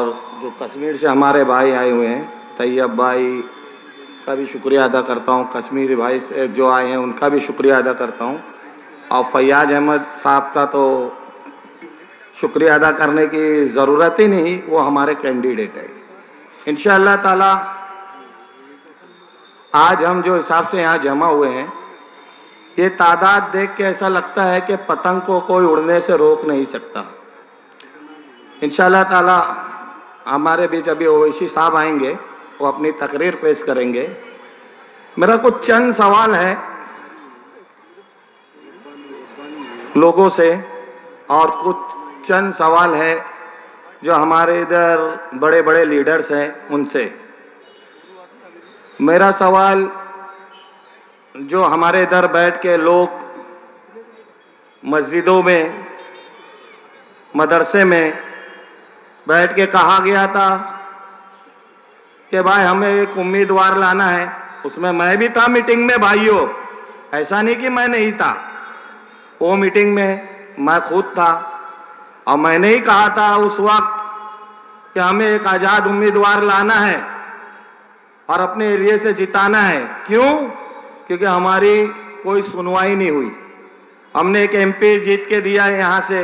और जो कश्मीर से हमारे भाई आए हुए हैं, तैयब भाई का भी शुक्रिया अदा करता हूँ। कश्मीरी भाई से जो आए हैं उनका भी शुक्रिया अदा करता हूँ। और फैयाज अहमद साहब का तो शुक्रिया अदा करने की ज़रूरत ही नहीं, वो हमारे कैंडिडेट है। इंशाअल्लाह ताला आज हम जो हिसाब से यहाँ जमा हुए हैं, ये तादाद देख के ऐसा लगता है कि पतंग को कोई उड़ने से रोक नहीं सकता। इंशाअल्लाह ताला हमारे बीच अभी ओवैसी साहब आएंगे, वो अपनी तकरीर पेश करेंगे। मेरा कुछ चंद सवाल है लोगों से और कुछ चंद सवाल है जो हमारे इधर बड़े बड़े लीडर्स हैं उनसे। मेरा सवाल, जो हमारे इधर बैठ के लोग मस्जिदों में, मदरसे में बैठ के कहा गया था कि भाई हमें एक उम्मीदवार लाना है, उसमें मैं भी था मीटिंग में भाइयों, ऐसा नहीं कि मैं नहीं था। वो मीटिंग में मैं खुद था और मैंने ही कहा था उस वक्त कि हमें एक आज़ाद उम्मीदवार लाना है और अपने एरिया से जिताना है। क्यों? क्योंकि हमारी कोई सुनवाई नहीं हुई। हमने एक एमपी जीत के दिया है यहाँ से,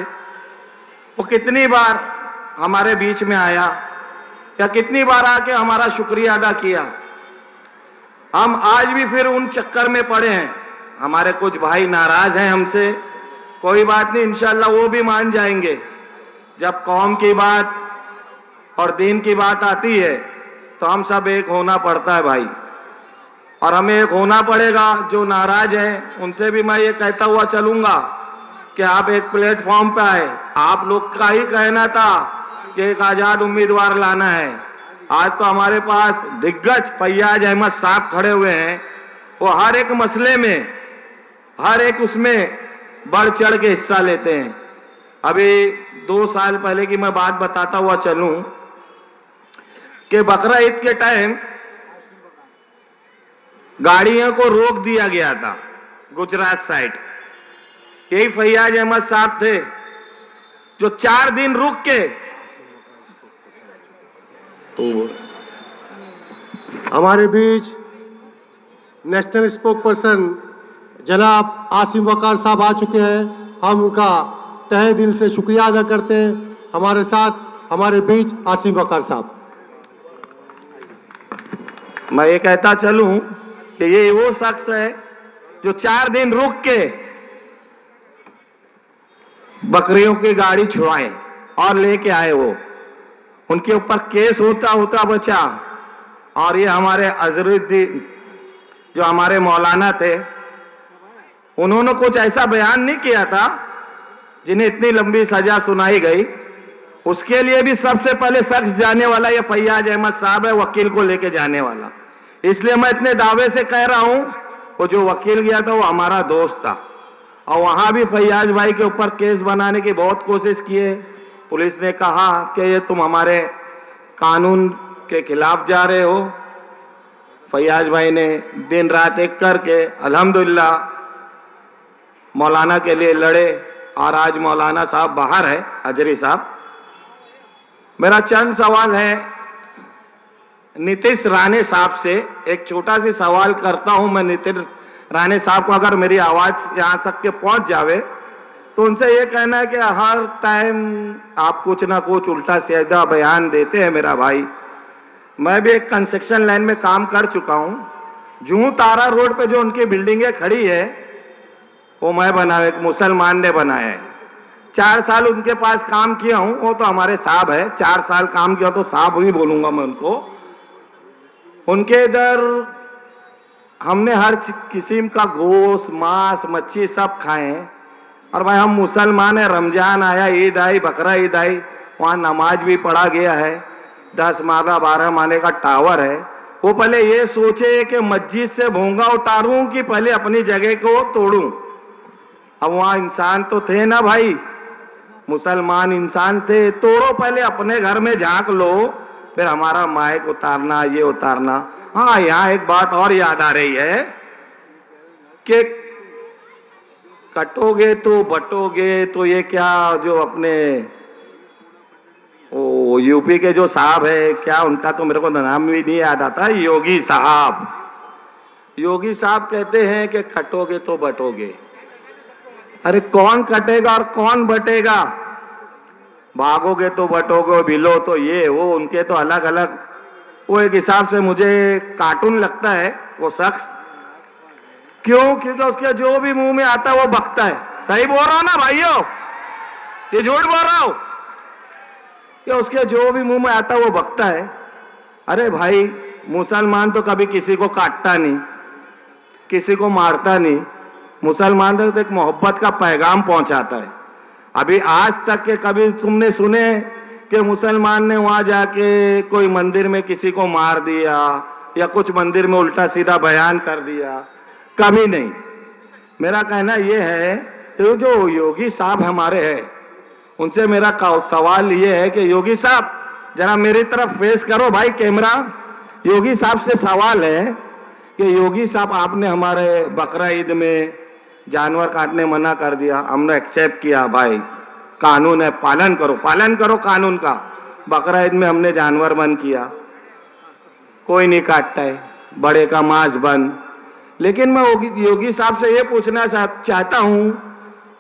वो कितनी बार हमारे बीच में आया या कितनी बार आके हमारा शुक्रिया अदा किया। हम आज भी फिर उन चक्कर में पड़े हैं। हमारे कुछ भाई नाराज हैं हमसे, कोई बात नहीं, इंशाल्लाह वो भी मान जाएंगे। जब कौम की बात और दीन की बात आती है तो हम सब एक होना पड़ता है भाई, और हमें एक होना पड़ेगा। जो नाराज हैं उनसे भी मैं ये कहता हुआ चलूंगा कि आप एक प्लेटफॉर्म पे आए। आप लोग का ही कहना था कि एक आज़ाद उम्मीदवार लाना है। आज तो हमारे पास दिग्गज फैयाज अहमद साहब खड़े हुए हैं, वो हर एक मसले में, हर एक उसमें बढ़ चढ़ के हिस्सा लेते हैं। अभी 2 साल पहले की मैं बात बताता हुआ चलूं कि बकरा ईद के टाइम गाड़ियों को रोक दिया गया था गुजरात साइड। यही फैयाज अहमद साहब थे जो 4 दिन रुक के, तो हमारे बीच नेशनल स्पोक पर्सन जनाब आसिम वकार साहब आ चुके हैं। हम उनका तहे दिल से शुक्रिया अदा करते हैं। हमारे साथ हमारे बीच आसिम वकार साहब। मैं ये कहता चलूं कि ये वो शख्स है जो 4 दिन रुक के बकरियों की गाड़ी छुड़ाए और लेके आए। वो उनके ऊपर केस होता होता बचा। और ये हमारे अजरुद्दीन जो हमारे मौलाना थे, उन्होंने कुछ ऐसा बयान नहीं किया था जिन्हें इतनी लंबी सजा सुनाई गई। उसके लिए भी सबसे पहले शख्स जाने वाला ये फैयाज अहमद साहब है, वकील को लेके जाने वाला। इसलिए मैं इतने दावे से कह रहा हूं, वो जो वकील गया था वो हमारा दोस्त था, और वहां भी फैयाज भाई के ऊपर केस बनाने की बहुत कोशिश किए। पुलिस ने कहा कि ये तुम हमारे कानून के खिलाफ जा रहे हो। फैयाज भाई ने दिन रात एक करके अल्हम्दुलिल्लाह मौलाना के लिए लड़े, और आज मौलाना साहब बाहर है, अजरी साहब। मेरा चंद सवाल है नीतीश राणे साहब से। एक छोटा सी सवाल करता हूं मैं नीतीश राणे साहब को, अगर मेरी आवाज यहां तक के पहुंच जावे तो उनसे ये कहना है कि हर टाइम आप कुछ ना कुछ उल्टा सीधा बयान देते हैं मेरा भाई। मैं भी एक कंस्ट्रक्शन लाइन में काम कर चुका हूं। जूहू तारा रोड पे जो उनकी बिल्डिंगें खड़ी है वो मैं बनाया, एक मुसलमान ने बनाया है। 4 साल उनके पास काम किया हूं। वो तो हमारे साहब है, 4 साल काम किया तो साहब ही बोलूंगा मैं उनको। उनके इधर हमने हर किस्म का गोश्त, मांस, मच्छी सब खाए हैं। और भाई हम मुसलमान हैं, रमजान आया, ईद आई, बकरा ईद आई, वहाँ नमाज भी पढ़ा गया है। 10 माला 12 माले का टावर है। वो पहले ये सोचे कि मस्जिद से भोंगा उतारूं कि पहले अपनी जगह को तोड़ूं। अब वहाँ इंसान तो थे ना भाई, मुसलमान इंसान थे। तोड़ो, पहले अपने घर में झांक लो, फिर हमारा माइक उतारना, ये उतारना। हाँ, यहाँ एक बात और याद आ रही है कि कटोगे तो बटोगे, तो ये क्या जो अपने वो यूपी के जो साहब है, क्या उनका तो मेरे को नाम भी नहीं याद आता, योगी साहब। योगी साहब कहते हैं कि कटोगे तो बटोगे। अरे कौन कटेगा और कौन बटेगा? भागोगे तो बटोगे, बिलो तो ये वो, उनके तो अलग अलग। वो एक हिसाब से मुझे कार्टून लगता है वो शख्स। क्यों? क्योंकि उसके जो भी मुंह में आता है वो बकता है। सही बोल रहा हूं ना भाइयों? ये झूठ बोल रहा हूं कि उसके जो भी मुंह में आता है वो बकता है। अरे भाई, मुसलमान तो कभी किसी को काटता नहीं, किसी को मारता नहीं। मुसलमान तो एक मोहब्बत का पैगाम पहुंचाता है। अभी आज तक के कभी तुमने सुने कि मुसलमान ने वहां जाके कोई मंदिर में किसी को मार दिया या कुछ मंदिर में उल्टा सीधा बयान कर दिया? कभी नहीं। मेरा कहना यह है कि जो योगी साहब हमारे हैं, उनसे मेरा सवाल ये है कि योगी साहब जरा मेरी तरफ फेस करो भाई कैमरा। योगी साहब से सवाल है कि योगी साहब, आपने हमारे बकरा ईद में जानवर काटने मना कर दिया, हमने एक्सेप्ट किया भाई, कानून है, पालन करो कानून का। बकरा ईद में हमने जानवर बंद किया, कोई नहीं काटता है, बड़े का मांस बंद। लेकिन मैं योगी साहब से ये पूछना चाहता हूं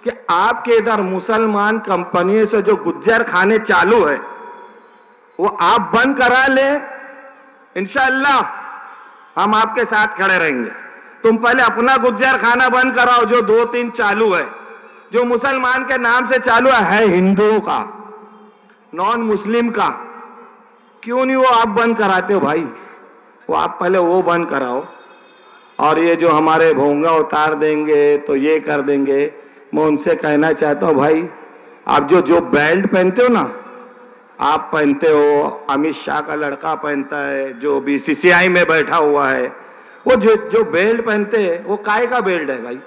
कि आपके इधर मुसलमान कंपनी से जो गुज्जर खाने चालू है वो आप बंद करा ले, इंशाअल्लाह हम आपके साथ खड़े रहेंगे। तुम पहले अपना गुज्जर खाना बंद कराओ जो 2-3 चालू है, जो मुसलमान के नाम से चालू है हिंदुओं का, नॉन मुस्लिम का। क्यों नहीं वो आप बंद कराते हो भाई? वो आप पहले वो बंद कराओ। और ये जो हमारे भोंगा उतार देंगे तो ये कर देंगे, मैं उनसे कहना चाहता हूं भाई, आप जो बेल्ट पहनते हो ना, आप पहनते हो, अमित शाह का लड़का पहनता है जो बीसीसीआई में बैठा हुआ है, वो जो बेल्ट पहनते हैं वो काय का बेल्ट है भाई?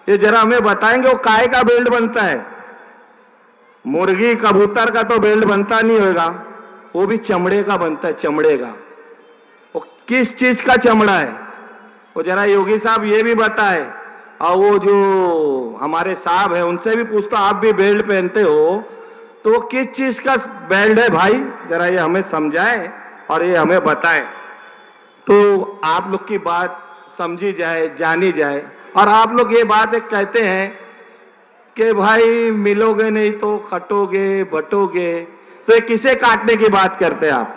ये जरा हमें बताएंगे वो काय का बेल्ट बनता है? मुर्गी कबूतर का तो बेल्ट बनता नहीं होगा, वो भी चमड़े का बनता है, चमड़े का। वो किस चीज का चमड़ा है वो जरा योगी साहब ये भी बताए। और वो जो हमारे साहब है उनसे भी पूछता, आप भी बेल्ट पहनते हो तो वो किस चीज का बेल्ट है भाई? जरा ये हमें समझाए और ये हमें बताए तो आप लोग की बात समझी जाए, जानी जाए। और आप लोग ये बात एक कहते हैं कि भाई मिलोगे नहीं तो कटोगे बटोगे, तो ये किसे काटने की बात करते हैं आप?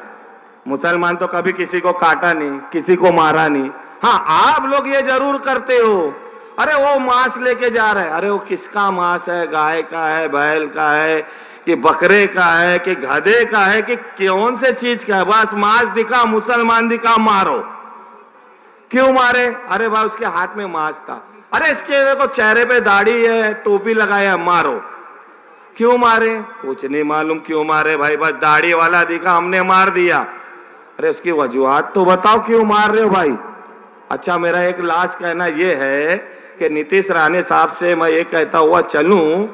मुसलमान तो कभी किसी को काटा नहीं, किसी को मारा नहीं। हाँ, आप लोग ये जरूर करते हो, अरे वो मांस लेके जा रहे हैं, अरे वो किसका मांस है? गाय का है, बैल का है, कि बकरे का है, कि गधे का है, कि कौन से चीज का है? बस मांस दिखा, मुसलमान दिखा, मारो। क्यों मारे? अरे भाई उसके हाथ में मांस था, अरे इसके देखो चेहरे पे दाढ़ी है, टोपी लगाया, मारो। क्यों मारे? कुछ नहीं मालूम क्यों मारे भाई, बस दाढ़ी वाला दिखा, हमने मार दिया। अरे उसकी वजूहात तो बताओ क्यों मार रहे हो भाई? अच्छा, मेरा एक लास्ट कहना यह है कि नीतीश राणे साहब से मैं ये कहता हुआ चलूं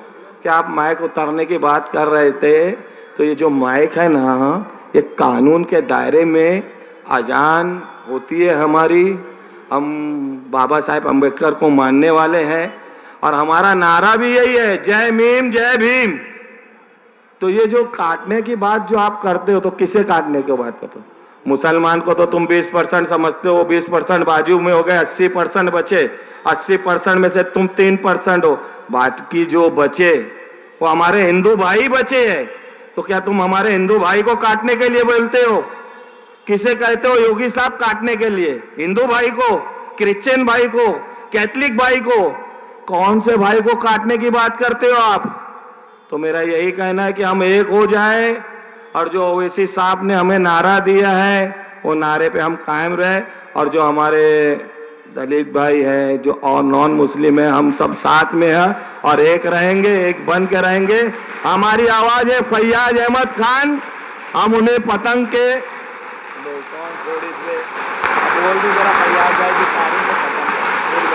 कि आप माइक उतारने की बात कर रहे थे, तो ये जो माइक है ना, ये कानून के दायरे में अजान होती है हमारी। हम बाबा साहेब अम्बेडकर को मानने वाले हैं और हमारा नारा भी यही है, जय भीम जय भीम। तो ये जो काटने की बात जो आप करते हो, तो किसे काटने की बात करते हो? मुसलमान को तो तुम 20% समझते हो, 20% बाजू में हो गए, 80% बचे, 80% में से तुम 3% हो, बाकी जो बचे वो हमारे हिंदू भाई बचे हैं। तो क्या तुम हमारे हिंदू भाई को काटने के लिए बोलते हो? किसे कहते हो योगी साहब काटने के लिए? हिंदू भाई को, क्रिश्चियन भाई को, कैथलिक भाई को? कौन से भाई को काटने की बात करते हो आप? तो मेरा यही कहना है कि हम एक हो जाए और जो ओवैसी साहब ने हमें नारा दिया है वो नारे पे हम कायम रहे, और जो हमारे दलित भाई है, जो और नॉन मुस्लिम है, हम सब साथ में हैं और एक रहेंगे, एक बन के रहेंगे। हमारी आवाज है फैयाज अहमद खान, हम उन्हें पतंग के बोल भी जरा फैयाज भाई की तारीफ